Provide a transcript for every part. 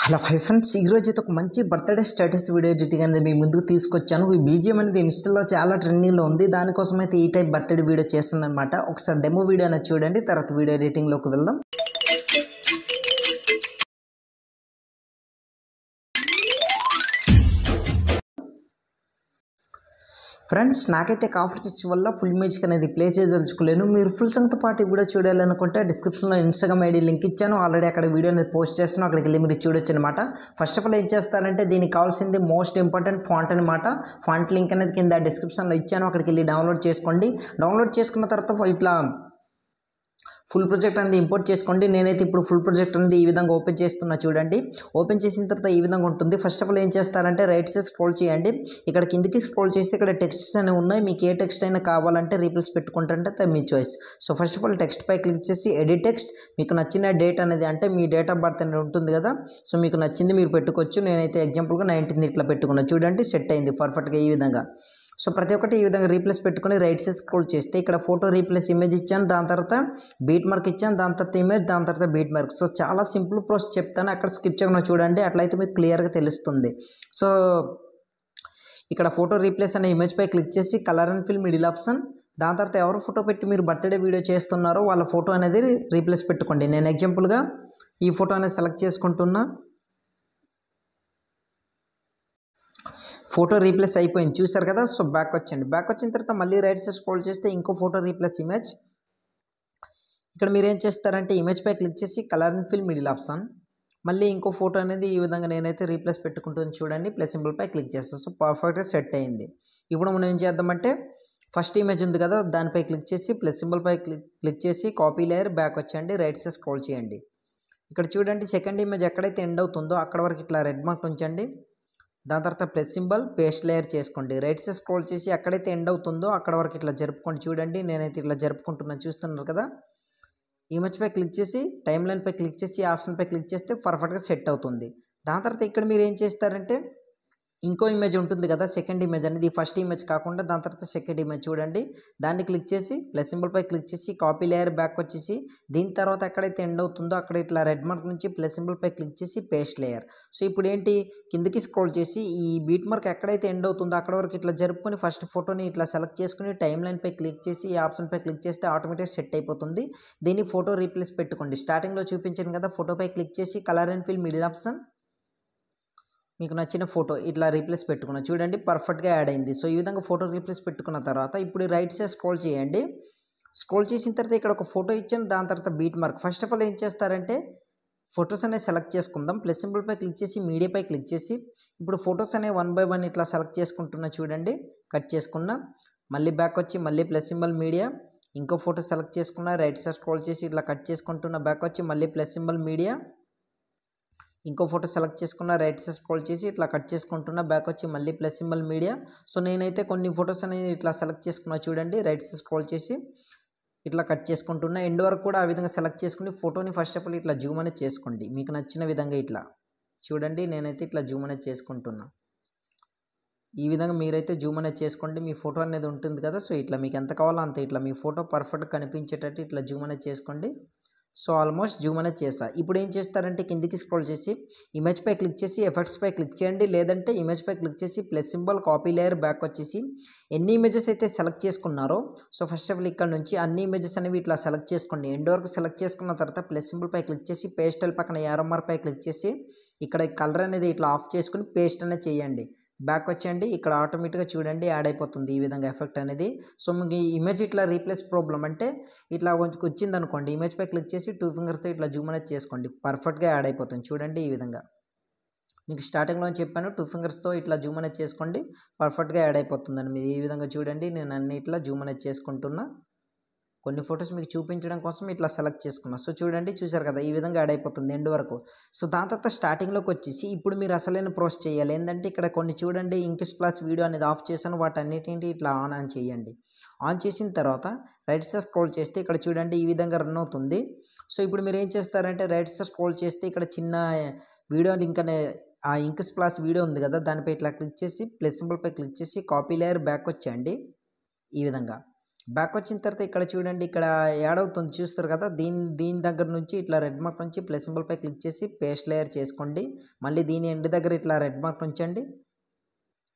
Hello hi friends, ఈరోజు అయితే ఒక మంచి బర్త్డే స్టేటస్ వీడియో ఎడిటింగ్ అనేది మీ ముందుకు తీసుకొచ్చాను. ఈ బీజిఎం అనేది ఇన్స్టాలో చాలా ట్రెండింగ్లో ఉంది. దానికోసం అయితే ఈ టైప్ బర్త్డే వీడియో చేస్తున్నాను అనమాట. ఒకసారి డెమో వీడియో అనేది చూడండి, తర్వాత వీడియో ఎడిటింగ్లోకి వెళ్దాం. ఫ్రెండ్స్, నాకైతే కాఫర్ టిచ్ వల్ల ఫుల్ మ్యూజిక్ అనేది ప్లే చేయదలుచుకోలేను. మీరు ఫుల్ సాంగ్తో పాటు కూడా చూడాలనుకుంటే డిస్క్రిప్షన్లో ఇన్స్టాగ్రామ్ ఐడి లింక్ ఇచ్చాను. ఆల్రెడీ అక్కడ వీడియో అనేది పోస్ట్ చేస్తాను, అక్కడికి వెళ్ళి మీరు చూడొచ్చు అనమాట. ఫస్ట్ ఆఫ్ ఆల్ ఏం చేస్తారంటే దీనికి కావాల్సింది మోస్ట్ ఇంపార్టెంట్ ఫాంట్ అనమాట. ఫాంట్ లింక్ అనేది కింద డిస్క్రిప్షన్లో ఇచ్చాను, అక్కడికి వెళ్ళి డౌన్లోడ్ చేసుకోండి. డౌన్లోడ్ చేసుకున్న తర్వాత ఇట్లా ఫుల్ ప్రాజెక్ట్ అనేది ఇంపోర్ట్ చేసుకోండి. నేనైతే ఇప్పుడు ఫుల్ ప్రాజెక్ట్ అనేది ఈ విధంగా ఓపెన్ చేస్తున్నా. చూడండి, ఓపెన్ చేసిన తర్వాత ఈ విధంగా ఉంటుంది. ఫస్ట్ ఆఫ్ ఆల్ ఏం చేస్తారంటే రైట్ సైడ్ స్క్రోల్ చేయండి. ఇక్కడ కిందికి స్క్రోల్ చేస్తే ఇక్కడ టెక్స్ట్స్ అనేవి ఉన్నాయి. మీకు ఏ టెక్స్ట్ అయినా కావాలంటే రీప్లేస్ పెట్టుకుంటే మీ choice. So first of all text పై క్లిక్ చేసి ఎడిట్ టెక్స్ట్. మీకు నచ్చిన డేట్ అనేది అంటే మీ డేట్ ఆఫ్ బర్త్ అనేది ఉంటుంది కదా, సో మీకు నచ్చింది మీరు పెట్టుకోవచ్చు. నేనైతే ఎగ్జాంపుల్గా 19 ఇట్లా పెట్టుకున్నా. చూడండి, సెట్ అయింది పర్ఫెక్ట్గా ఈ విధంగా. సో ప్రతి ఒక్కటి ఈ విధంగా రీప్లేస్ పెట్టుకుని రైట్ సైడ్ స్క్రోల్ చేస్తే ఇక్కడ ఫోటో రీప్లేస్ ఇమేజ్ ఇచ్చాను, దాని తర్వాత బీట్ మార్క్ ఇచ్చాను, దాని తర్వాత ఇమేజ్, దాని తర్వాత బీట్ మార్క్. సో చాలా సింపుల్ ప్రాసెస్ చెప్తాను, అక్కడ స్కిప్ చేయకుండా చూడండి, అట్లయితే మీకు క్లియర్గా తెలుస్తుంది. సో ఇక్కడ ఫోటో రీప్లేస్ అనే ఇమేజ్ పై క్లిక్ చేసి colour and fill middle option, దాని తర్వాత ఎవరు ఫోటో పెట్టి మీరు బర్త్డే వీడియో చేస్తున్నారో వాళ్ళ ఫోటో అనేది రీప్లేస్ పెట్టుకోండి. నేను ఎగ్జాంపుల్గా ఈ ఫోటో అనేది సెలెక్ట్ చేసుకుంటున్నా. ఫోటో రీప్లేస్ అయిపోయింది, చూసారు కదా. సో బ్యాక్ వచ్చండి. బ్యాక్ వచ్చిన తర్వాత మళ్ళీ రైట్ సైడ్ స్క్రోల్ చేస్తే ఇంకో ఫోటో రీప్లేస్ ఇమేజ్. ఇక్కడ మీరు ఏం చేస్తారంటే ఇమేజ్ పై క్లిక్ చేసి colour and fill middle option, మళ్ళీ ఇంకో ఫోటో అనేది ఈ విధంగా నేనైతే రీప్లేస్ పెట్టుకుంటుంది. చూడండి, ప్లస్ సింబల్ పై క్లిక్ చేస్తాను. సో పర్ఫెక్ట్గా సెట్ అయింది. ఇప్పుడు మనం ఏం చేద్దామంటే ఫస్ట్ ఇమేజ్ ఉంది కదా, దానిపై క్లిక్ చేసి ప్లస్ సింబల్ పై క్లిక్ చేసి కాపీ లేయర్, బ్యాక్ వచ్చండి, రైట్ సైడ్ స్క్రోల్ చేయండి. ఇక్కడ చూడండి, సెకండ్ ఇమేజ్ ఎక్కడైతే ఎండ్ అవుతుందో అక్కడ వరకు ఇట్లా రెడ్ మార్క్ ఉంచండి. దాని తర్వాత ప్లస్ సింబల్ పేస్ట్ లేయర్ చేసుకోండి. రైట్ సైడ్ స్క్రోల్ చేసి ఎక్కడైతే ఎండ్ అవుతుందో అక్కడ వరకు ఇట్లా జరుపుకోండి. చూడండి, నేనైతే ఇట్లా జరుపుకుంటున్నాను, చూస్తున్నారు కదా. ఇమేజ్ పై క్లిక్ చేసి టైమ్ లైన్ పై క్లిక్ చేసి ఆప్షన్ పై క్లిక్ చేస్తే పర్ఫెక్ట్గా సెట్ అవుతుంది. దాని తర్వాత ఇక్కడ మీరు ఏం చేస్తారంటే ఇంకో ఇమేజ్ ఉంటుంది కదా, సెకండ్ ఇమేజ్ అనేది ఫస్ట్ ఇమేజ్ కాకుండా దాని తర్వాత సెకండ్ ఇమేజ్. చూడండి, దాన్ని క్లిక్ చేసి ప్లస్ సింబల్ పై క్లిక్ చేసి కాపీ లేయర్, బ్యాక్ వచ్చేసి దీని తర్వాత ఎక్కడైతే ఎండ్ అవుతుందో అక్కడ ఇట్లా రెడ్ మార్క్ నుంచి ప్లస్ సింబల్ పై క్లిక్ చేసి పేస్ట్ లేయర్. సో ఇప్పుడు ఏంటి, కిందికి స్క్రోల్ చేసి ఈ బీట్ మార్క్ ఎక్కడైతే ఎండ్ అవుతుందో అక్కడ వరకు ఇట్లా జరుపుకొని ఫస్ట్ ఫోటోని ఇట్లా సెలెక్ట్ చేసుకుని టైమ్ లైన్ పై క్లిక్ చేసి ఈ ఆప్షన్ పై క్లిక్ చేస్తే ఆటోమేటిక్ సెట్ అయిపోతుంది. దీన్ని ఫోటో రీప్లేస్ పెట్టుకోండి. స్టార్టింగ్లో చూపించాను కదా, ఫోటో పై క్లిక్ చేసి colour and fill middle option, మీకు నచ్చిన ఫోటో ఇట్లా రీప్లేస్ పెట్టుకున్నా. చూడండి, పర్ఫెక్ట్గా యాడ్ అయింది. సో ఈ విధంగా ఫోటో రీప్లేస్ పెట్టుకున్న తర్వాత ఇప్పుడు రైట్ సైడ్ స్క్రోల్ చేయండి. స్క్రోల్ చేసిన తర్వాత ఇక్కడ ఒక ఫోటో ఇచ్చాను, దాని తర్వాత beat mark. First of all ఏం చేస్తారంటే ఫొటోస్ అనేవి సెలెక్ట్ చేసుకుందాం. ప్లస్ సింబల్ పై క్లిక్ చేసి మీడియా పై క్లిక్ చేసి ఇప్పుడు ఫొటోస్ అనేవి 1 by 1 ఇట్లా సెలెక్ట్ చేసుకుంటున్నా. చూడండి, కట్ చేసుకున్నా. మళ్ళీ బ్యాక్ వచ్చి మళ్ళీ ప్లస్ సింబల్ మీడియా, ఇంకో ఫోటో సెలెక్ట్ చేసుకున్నా. రైట్ సైడ్ స్క్రోల్ చేసి ఇట్లా కట్ చేసుకుంటున్నా. బ్యాక్ వచ్చి మళ్ళీ ప్లస్ సింబల్ మీడియా, ఇంకో ఫోటో సెలెక్ట్ చేసుకున్న. రైట్ సైడ్ స్క్రోల్ చేసి ఇట్లా కట్ చేసుకుంటున్నా. బ్యాక్ వచ్చి మళ్ళీ ప్లస్ సింబల్ మీడియా. సో నేనైతే కొన్ని ఫొటోస్ అనేది ఇట్లా సెలెక్ట్ చేసుకున్నా. చూడండి, రైట్ సైడ్ స్క్రోల్ చేసి ఇట్లా కట్ చేసుకుంటున్నా. ఎండ్ వరకు కూడా ఆ విధంగా సెలెక్ట్ చేసుకుని ఫోటోని ఫస్ట్ ఆఫ్ ఆల్ ఇట్లా జూమ్ అనేది చేసుకోండి, మీకు నచ్చిన విధంగా ఇట్లా. చూడండి, నేనైతే ఇట్లా జూమ్ అనేది చేసుకుంటున్నా. ఈ విధంగా మీరైతే జూమ్ అనేది చేసుకోండి. మీ ఫోటో అనేది ఉంటుంది కదా, సో ఇట్లా మీకు ఎంత కావాలో అంత ఇట్లా మీ ఫోటో పర్ఫెక్ట్గా కనిపించేటట్టు ఇట్లా జూమ్ అనేది చేసుకోండి. సో ఆల్మోస్ట్ జూమ్ అనేది చేసా. ఇప్పుడు ఏం చేస్తారంటే కిందికి స్క్రోల్ చేసి ఇమేజ్ పై క్లిక్ చేసి ఎఫెక్ట్స్ పై క్లిక్ చేయండి, లేదంటే ఇమేజ్ పై క్లిక్ చేసి plus symbol copy layer, back వచ్చేసి ఎన్ని ఇమేజెస్ అయితే సెలెక్ట్ చేసుకున్నారో సో ఫస్ట్ ఆఫ్ ఆల్ ఇక్కడ నుంచి అన్ని ఇమేజెస్ అనేవి ఇట్లా సెలెక్ట్ చేసుకోండి. ఎండ్ వరకు సెలెక్ట్ చేసుకున్న తర్వాత ప్లస్ సింబల్ పై క్లిక్ చేసి పేస్టల్ పక్కన యారో మార్క్ పై క్లిక్ చేసి ఇక్కడ కలర్ అనేది ఇట్లా ఆఫ్ చేసుకుని పేస్ట్ అనేది చేయండి. బ్యాక్ వచ్చండి, ఇక్కడ ఆటోమేటిక్గా చూడండి యాడ్ అయిపోతుంది ఈ విధంగా ఎఫెక్ట్ అనేది. సో మీకు ఈ ఇమేజ్ ఇట్లా రీప్లేస్ ప్రాబ్లం అంటే ఇట్లా కొంచెం వచ్చింది అనుకోండి, ఇమేజ్ పై క్లిక్ చేసి 2 ఫింగర్స్తో ఇట్లా జూమ్ అనేది చేసుకోండి, పర్ఫెక్ట్గా యాడ్ అయిపోతుంది. చూడండి, ఈ విధంగా మీకు స్టార్టింగ్లో చెప్పాను 2 ఫింగర్స్తో ఇట్లా జూమ్ అనేది చేసుకోండి, పర్ఫెక్ట్గా యాడ్ అయిపోతుందండి. మీరు ఈ విధంగా చూడండి, నేను అన్ని ఇట్లా జూమ్ అనేది చేసుకుంటున్నా. కొన్ని ఫొటోస్ మీకు చూపించడం కోసం ఇట్లా సెలెక్ట్ చేసుకున్నా. సో చూడండి, చూసారు కదా, ఈ విధంగా యాడ్ అయిపోతుంది ఎండ్ వరకు. సో దాని తర్వాత స్టార్టింగ్లోకి వచ్చేసి ఇప్పుడు మీరు అసలైన ప్రాసెస్ చేయాలి. ఏంటంటే ఇక్కడ కొన్ని చూడండి ఇంక్ స్ప్లాష్ వీడియో అనేది ఆఫ్ చేశాను, వాటన్నిటిని ఇట్లా ఆన్ చేయండి. ఆన్ చేసిన తర్వాత రైట్ సైడ్ స్క్రోల్ చేస్తే ఇక్కడ చూడండి ఈ విధంగా రన్ అవుతుంది. సో ఇప్పుడు మీరు ఏం చేస్తారంటే రైట్ సైడ్ స్క్రోల్ చేస్తే ఇక్కడ చిన్న వీడియో లింక్ అనే ఆ ఇంక్ స్ప్లాష్ వీడియో ఉంది కదా, దానిపై ఇట్లా క్లిక్ చేసి ప్లస్ సింబల్ పై క్లిక్ చేసి కాపీ లేయర్, బ్యాక్ వచ్చేయండి ఈ విధంగా. బ్యాక్ వచ్చిన తర్వాత ఇక్కడ చూడండి, ఇక్కడ యాడ్ అవుతుంది చూస్తారు కదా, దీని దగ్గర నుంచి ఇట్లా రెడ్ మార్క్ నుంచి ప్లస్ సింబల్ పై క్లిక్ చేసి పేస్ట్ లేయర్ చేసుకోండి. మళ్ళీ దీని ఎండ్ దగ్గర ఇట్లా రెడ్ మార్క్ ఉంచండి,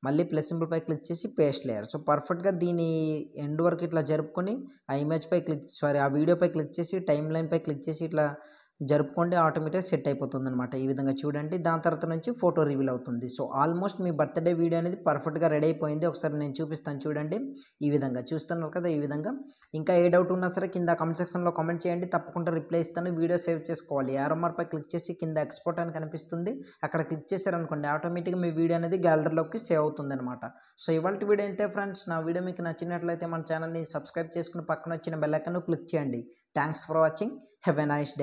మళ్ళీ ప్లస్ సింబల్ పై క్లిక్ చేసి పేస్ట్ లేయర్. సో పర్ఫెక్ట్గా దీని ఎండ్ వరకు ఇట్లా జరుపుకొని ఆ ఆ వీడియోపై క్లిక్ చేసి టైం లైన్ పై క్లిక్ చేసి ఇట్లా జరుపుకోండి, ఆటోమేటిక్గా సెట్ అయిపోతుంది అనమాట. ఈ విధంగా చూడండి, దాని తర్వాత నుంచి ఫోటో రివీల్ అవుతుంది. సో ఆల్మోస్ట్ మీ బర్త్డే వీడియో అనేది పర్ఫెక్ట్గా రెడీ అయిపోయింది. ఒకసారి నేను చూపిస్తాను చూడండి. ఈ విధంగా చూస్తున్నారు కదా, ఈ విధంగా. ఇంకా ఏ డౌట్ ఉన్నా సరే కింద కామెంట్ సెక్షన్లో కామెంట్ చేయండి, తప్పకుండా రిప్లై ఇస్తాను. వీడియో సేవ్ చేసుకోవాలి, యారో మార్క్ పై క్లిక్ చేసి కింద ఎక్స్పోర్ట్ అని కనిపిస్తుంది, అక్కడ క్లిక్ చేశారనుకోండి ఆటోమేటిక్గా మీ వీడియో అనేది గ్యాలరీలోకి సేవ్ అవుతుంది అనమాట. సో ఇవాళ వీడియో అయితే ఫ్రెండ్స్, నా వీడియో మీకు నచ్చినట్లయితే మన ఛానల్ని సబ్స్క్రైబ్ చేసుకుని పక్కన వచ్చిన బెల్ ఐకాన్ క్లిక్ చేయండి. Thanks for watching. Have a nice day.